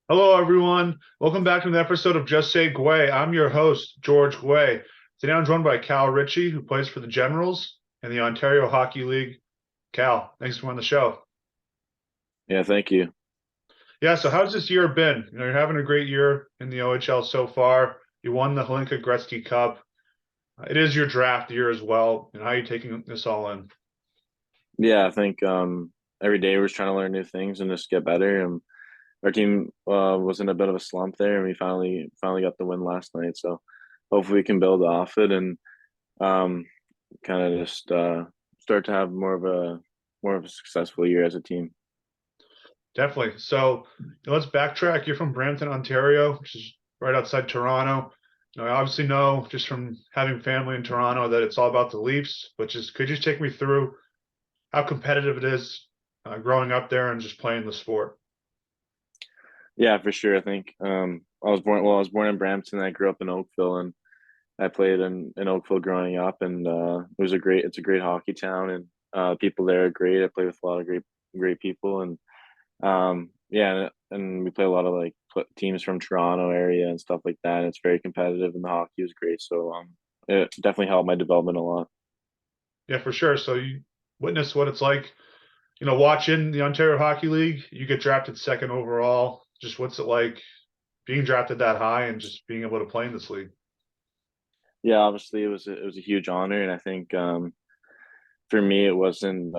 Hello, everyone. Welcome back to an episode of Just Say Guay. I'm your host, George Guay. Today I'm joined by Cal Ritchie, who plays for the Generals in the Ontario Hockey League. Cal, thanks for on the show. Yeah, thank you. Yeah, so how's this year been? You're having a great year in the OHL so far. You won the Hlinka Gretzky Cup. It is your draft year as well. And how are you taking this all in? Yeah, I think every day we're just trying to learn new things and just get better. And our team was in a bit of a slump there, and we finally got the win last night. So hopefully we can build off it and um, kind of just start to have more of a successful year as a team. Definitely. So let's backtrack. You're from Brampton, Ontario, which is right outside Toronto. I obviously know just from having family in Toronto that it's all about the Leafs, but just could you take me through how competitive it is growing up there and just playing the sport? Yeah, for sure. I think I was born in Brampton. I grew up in Oakville, and I played in Oakville growing up, and it's a great hockey town, and people there are great. I played with a lot of great people, and yeah, and we play a lot of like teams from Toronto area and stuff like that. And it's very competitive, and the hockey was great. So it definitely helped my development a lot. Yeah, for sure. So you witness what it's like, watching the Ontario Hockey League. You get drafted second overall. Just what's it like being drafted that high and just being able to play in this league? Yeah, obviously it was a huge honor, and I think for me it wasn't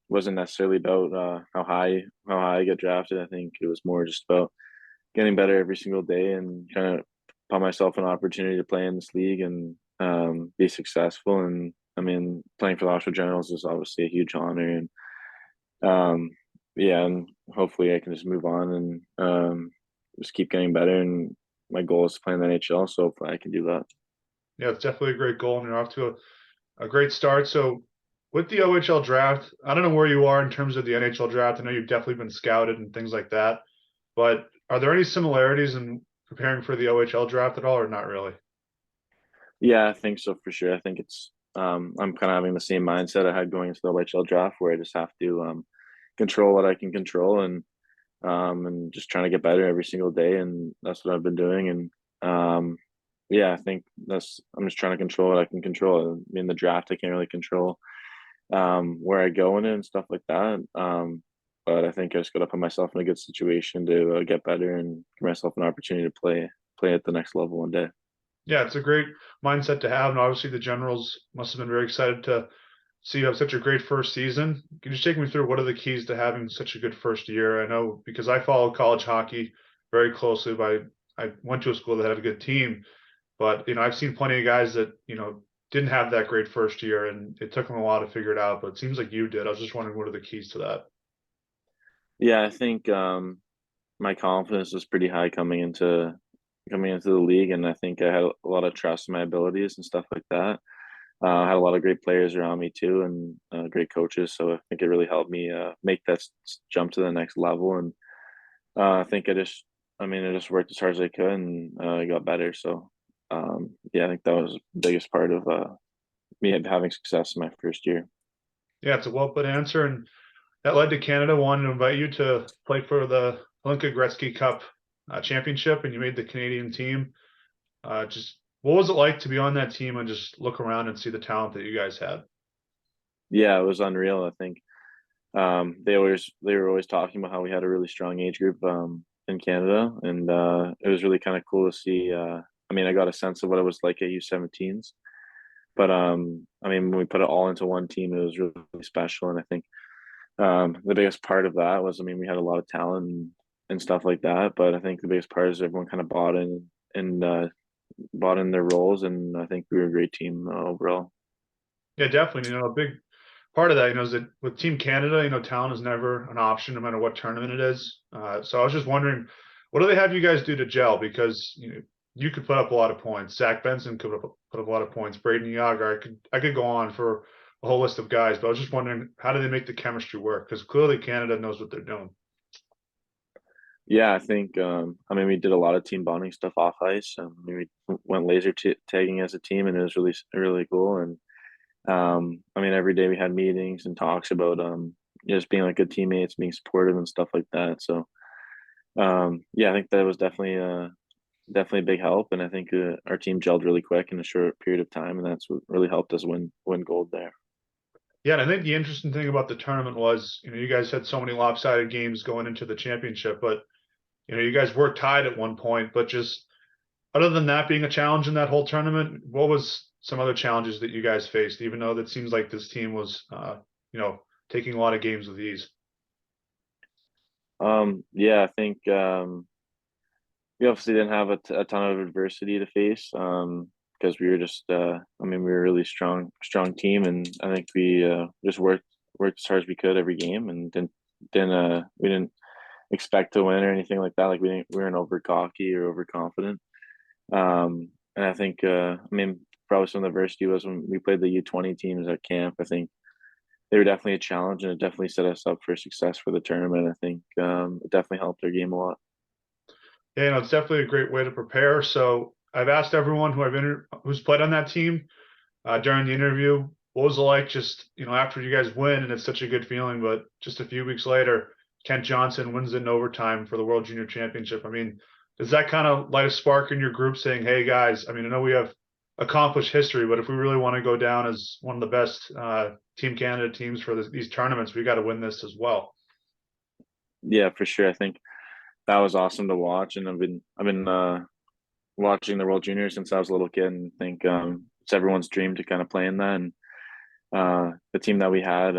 necessarily about how high I get drafted. I think it was more just about getting better every single day and trying to put myself an opportunity to play in this league and be successful. And I mean, playing for the Oshawa Generals is obviously a huge honor, and um, yeah, and hopefully I can just move on and just keep getting better. And my goal is to play in the NHL, so hopefully I can do that. Yeah, it's definitely a great goal, and you're off to a great start. So with the OHL draft, I don't know where you are in terms of the NHL draft. I know you've definitely been scouted and things like that, but are there any similarities in preparing for the OHL draft at all, or not really? Yeah, I think so for sure. I think it's I'm kind of having the same mindset I had going into the OHL draft, where I just have to control what I can control and just trying to get better every single day, and that's what I've been doing. And yeah, I think that's I'm just trying to control what I can control. In the draft, I can't really control where I go in it and stuff like that. But I think I just got to put myself in a good situation to get better and give myself an opportunity to play at the next level one day. Yeah, it's a great mindset to have, and obviously the Generals must have been very excited to see you have such a great first season. Can you just take me through what are the keys to having such a good first year? I know because I follow college hockey very closely. I went to a school that had a good team, but I've seen plenty of guys that didn't have that great first year, and it took them a while to figure it out. But it seems like you did. I was just wondering what are the keys to that? Yeah, I think my confidence was pretty high coming into the league, and I think I had a lot of trust in my abilities and stuff like that. I had a lot of great players around me too, and great coaches. So I think it really helped me make that jump to the next level. And I think I just worked as hard as I could, and I got better. So yeah, I think that was the biggest part of me having success in my first year. Yeah, it's a well put answer, and that led to Canada wanting to invite you to play for the Hlinka Gretzky Cup championship, and you made the Canadian team. Just what was it like to be on that team and just look around and see the talent that you guys had? Yeah, it was unreal. I think they were always talking about how we had a really strong age group in Canada, and it was really kind of cool to see. I mean, I got a sense of what it was like at U17s, but I mean, when we put it all into one team, it was really special. And I think the biggest part of that was, I mean, we had a lot of talent and stuff like that, but I think the biggest part is everyone kind of and bought in their roles, and I think we were a great team overall. Yeah, definitely. A big part of that, is that with Team Canada, talent is never an option no matter what tournament it is. So I was just wondering, what do they have you guys do to gel? Because you could put up a lot of points. Zach Benson could put up a lot of points. Braden Yager, I could go on for a whole list of guys, but I was just wondering, how do they make the chemistry work? Because clearly Canada knows what they're doing. Yeah, I think I mean we did a lot of team bonding stuff off ice. We went laser tagging as a team, and it was really cool. And I mean every day we had meetings and talks about just being like good teammates, being supportive and stuff like that. So Yeah, I think that was definitely a big help, and I think our team gelled really quick in a short period of time, and that's what really helped us win gold there. Yeah, and I think the interesting thing about the tournament was, you guys had so many lopsided games going into the championship, but you guys were tied at one point, but just other than that being a challenge in that whole tournament, what was some other challenges that you guys faced, even though that seems like this team was, you know, taking a lot of games with ease? Yeah, I think we obviously didn't have a ton of adversity to face because we were just I mean we were a really strong team, and I think we just worked as hard as we could every game, and didn't we didn't expect to win or anything like that. Like we weren't over cocky or overconfident. And I think I mean probably some of the adversity was when we played the U20 teams at camp. I think they were definitely a challenge, and it definitely set us up for success for the tournament. I think it definitely helped our game a lot. Yeah, it's definitely a great way to prepare. So I've asked everyone who's played on that team during the interview, what was it like just, after you guys win and it's such a good feeling, but just a few weeks later, Kent Johnson wins it in overtime for the World Junior Championship. I mean, does that kind of light a spark in your group saying, hey guys, I mean, I know we have accomplished history, but if we really want to go down as one of the best Team Canada teams for these tournaments, we got to win this as well. Yeah, for sure. I think that was awesome to watch, and I've been watching the World Juniors since I was a little kid, and think it's everyone's dream to kind of play in that. And the team that we had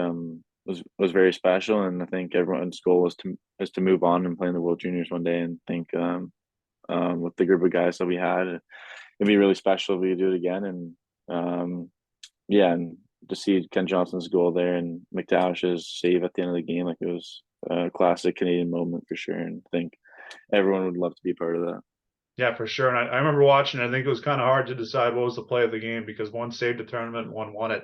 was very special, and I think everyone's goal is to move on and play in the World Juniors one day. And think with the group of guys that we had, it'd be really special if we could do it again. And yeah, and to see Ken Johnson's goal there and McTavish's save at the end of the game, like it was a classic Canadian moment for sure. And I think everyone would love to be part of that. Yeah, for sure. And I remember watching, I think it was kind of hard to decide what was the play of the game because one saved the tournament and one won it.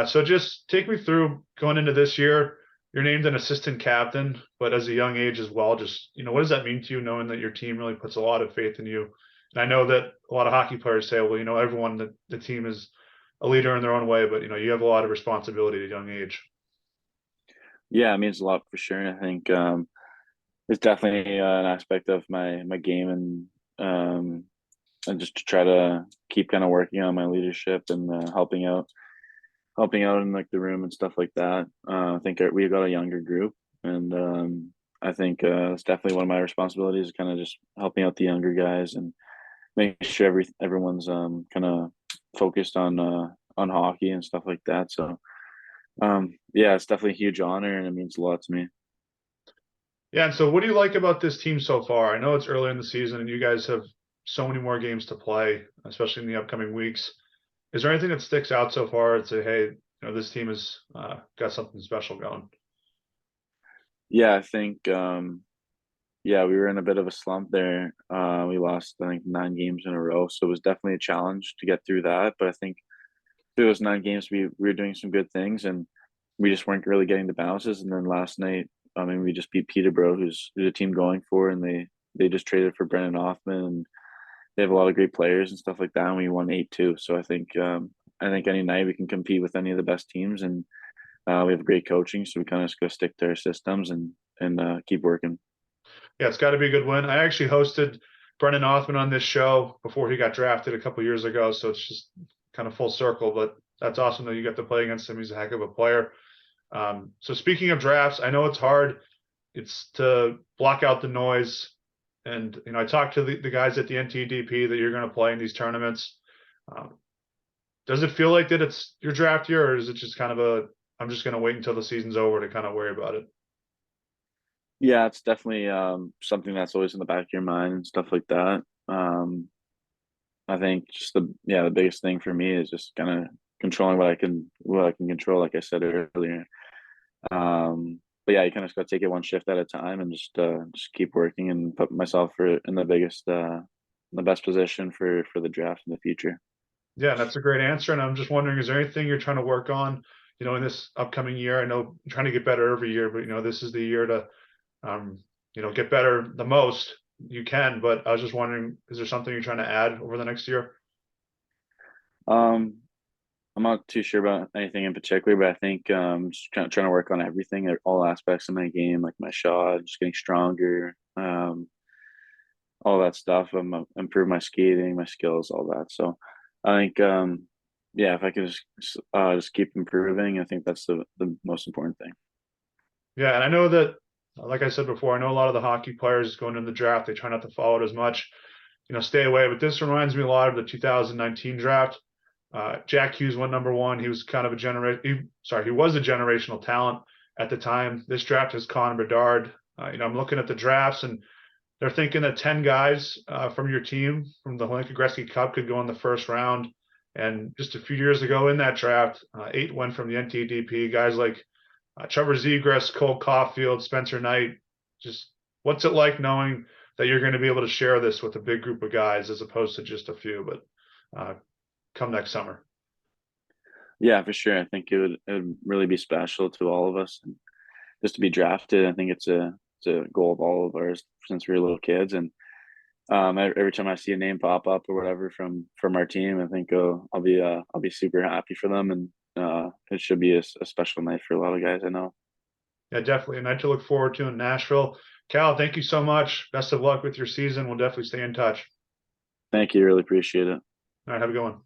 So just take me through going into this year. You're named an assistant captain, but as a young age as well. Just what does that mean to you, knowing that your team really puts a lot of faith in you? And I know that a lot of hockey players say, well, everyone that the team is a leader in their own way, but you have a lot of responsibility at a young age. Yeah, it means a lot for sure. And I think it's definitely an aspect of my game, and just to try to keep kind of working on my leadership and helping out in like the room and stuff like that. I think we got a younger group, and I think it's definitely one of my responsibilities, kind of just helping out the younger guys and making sure everyone's kind of focused on hockey and stuff like that. So yeah, it's definitely a huge honor, and it means a lot to me. Yeah. And so what do you like about this team so far? I know it's early in the season and you guys have so many more games to play, especially in the upcoming weeks. Is there anything that sticks out so far and say, hey, this team has got something special going? Yeah, I think yeah, we were in a bit of a slump there. We lost I think 9 games in a row, so it was definitely a challenge to get through that. But I think through those 9 games, we were doing some good things, and we just weren't really getting the bounces. And then last night, I mean, we just beat Peterborough, who's a team going for, and they just traded for Brennan Hoffman, and they have a lot of great players and stuff like that. And we won 8-2. So I think any night we can compete with any of the best teams, and we have great coaching, so we kind of just got to stick to our systems and keep working. Yeah, it's got to be a good win. I actually hosted Brendan Othman on this show before he got drafted a couple years ago, so it's just kind of full circle. But that's awesome that you got to play against him. He's a heck of a player. So speaking of drafts, I know it's hard. It's to block out the noise. And I talked to the guys at the NTDP that you're going to play in these tournaments. Um, does it feel like that it's your draft year, or is it just kind of I'm just going to wait until the season's over to kind of worry about it? Yeah, it's definitely something that's always in the back of your mind and stuff like that. I think just the biggest thing for me is just kind of controlling what I can control, like I said earlier. But yeah, you kind of just got to take it one shift at a time and just keep working and put myself in the best position for the draft in the future. Yeah, that's a great answer. And I'm just wondering, is there anything you're trying to work on, in this upcoming year? I know you're trying to get better every year, but this is the year to, um, get better the most you can. But I was just wondering, is there something you're trying to add over the next year? Um, I'm not too sure about anything in particular, but I think just trying to work on everything, all aspects of my game, like my shot, just getting stronger, all that stuff. Improve my skating, my skills, all that. So I think, yeah, if I could just keep improving, I think that's the most important thing. Yeah, and I know that, like I said before, I know a lot of the hockey players going in the draft, they try not to follow it as much, stay away. But this reminds me a lot of the 2019 draft. Jack Hughes went number one. He was kind of he was a generational talent at the time. This draft is Connor Bedard. I'm looking at the drafts, and they're thinking that 10 guys from your team from the Hlinka Gretzky Cup could go in the first round. And just a few years ago in that draft, 8 went from the NTDP. Guys like Trevor Zegras, Cole Caulfield, Spencer Knight. Just what's it like knowing that you're going to be able to share this with a big group of guys as opposed to just a few? But come next summer. Yeah, for sure. I think it would really be special to all of us, and just to be drafted. I think it's a goal of all of ours since we were little kids, and every time I see a name pop up or whatever from our team, I think, oh, I'll be super happy for them, and it should be a special night for a lot of guys I know. Yeah, definitely a night to look forward to in Nashville. Cal, thank you so much. Best of luck with your season. We'll definitely stay in touch. Thank you, really appreciate it. All right, have a good one.